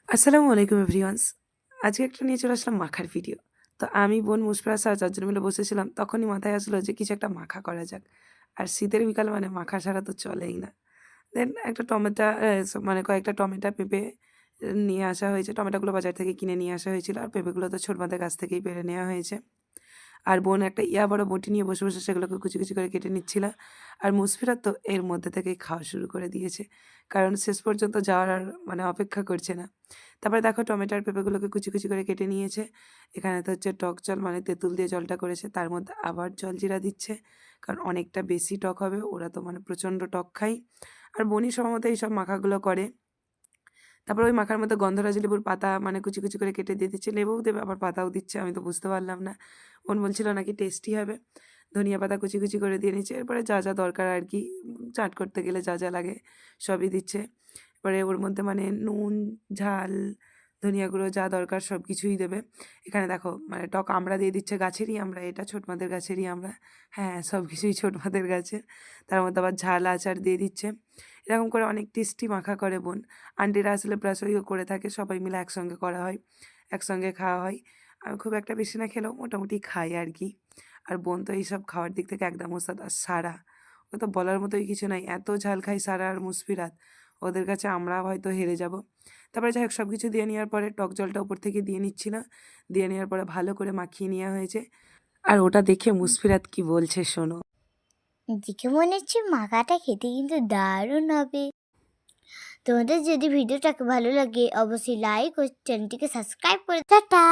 আসসালামু আলাইকুম এভরিওয়ান্স। আজকে একটা নিয়ে চলে আসলাম মাখার ভিডিও। তো আমি, বোন, মুশফিরা স্যার ৪ জন মিলে বসেছিলাম। তখনই মাথায় আসলো যে কিছু একটা মাখা করা যাক। আর শীতের বিকাল মানে মাখা ছাড়া তো চলেই না। দেন একটা টমেটো মানে কয়েকটা টমেটো, পেঁপে নিয়ে আসা হয়েছে। টমেটোগুলো বাজার থেকে কিনে নিয়ে আসা হয়েছিল। আর পেঁপেগুলো তো ছোটমাদের গাছ থেকেই পেড়ে নেওয়া হয়েছে। আর বোন একটা বড় বঁটি নিয়ে বসে, বসে সেগুলোকে কুচি, কুচি করে কেটে নিচ্ছিল। আর মুসফিরা তো এর মধ্যে থেকেই খাওয়া শুরু করে দিয়েছে। কারণ শেষ পর্যন্ত যাওয়ার আর মানে অপেক্ষা করছে না। তারপরে দেখো টমেটো আর পেঁপেগুলোকে কুচি, কুচি করে কেটে নিয়েছে। এখানে তো হচ্ছে টক জল মানে তেঁতুল দিয়ে জলটা করেছে। তার মধ্যে আবার জলজিরা দিচ্ছে। কারণ অনেকটা বেশি টক হবে। ওরা তো মানে প্রচণ্ড টক খায়। আর বোনই সম্ভবত এইসব মাখাগুলো করে। তারপর ওই মাখার মধ্যে গন্ধরাজ লেবুর পাতা মানে কুচি, কুচি করে কেটে দিয়ে দিচ্ছে। লেবুও দেবে আবার পাতাও দিচ্ছে। আমি তো বুঝতে পারলাম না। বোন বলছিল নাকি টেস্টি হবে। ধনিয়া পাতা কুচি, কুচি করে দিয়ে নিচ্ছে। এরপরে যা, যা দরকার আর কি চাট করতে গেলে যা, যা লাগে সবই দিচ্ছে। এবারে ওর মধ্যে মানে নুন, ঝাল, ধনিয়া গুঁড়ো যা দরকার সব কিছুই দেবে। এখানে দেখো মানে টক আমড়া দিয়ে দিচ্ছে, গাছেরই আমড়া এটা, ছোটমাদের গাছেরই আমড়া। হ্যাঁ, সব কিছুই ছোটমাদের গাছের। তার মধ্যে আবার ঝাল আচার দিয়ে দিচ্ছে। এরকম করে অনেক টেস্টি মাখা করে বোন। আন্টিরা আসলে প্লাস ওইও করে থাকে, সবাই মিলে একসঙ্গে করা হয়, একসঙ্গে খাওয়া হয়। আমি খুব একটা বেশি না খেলেও মোটামুটি খাই আর কি। আর বোন তো এইসব খাওয়ার দিক থেকে একদম ওস্তাদ। আর সারা, ও তো বলার মতোই কিছু নাই, এত ঝাল খাই সারা আর মুসফিরাত। ওদের কাছে আমরা হয়তো হেরে যাব। তারপরে যাই হোক সব কিছু দিয়ে নেওয়ার পরে টক জলটা উপর থেকে দিয়ে নিচ্ছি না, দিয়ে নেওয়ার পরে ভালো করে মাখিয়ে নেওয়া হয়েছে। আর ওটা দেখে মুসফিরাত কি বলছে শোনো। দেখে মনে হচ্ছে মাখাটা খেতে কিন্তু দারুণ হবে। তোমাদের যদি ভিডিওটাকে ভালো লাগে অবশ্যই লাইক ও চ্যানেলটিকে সাবস্ক্রাইব করে টাটা।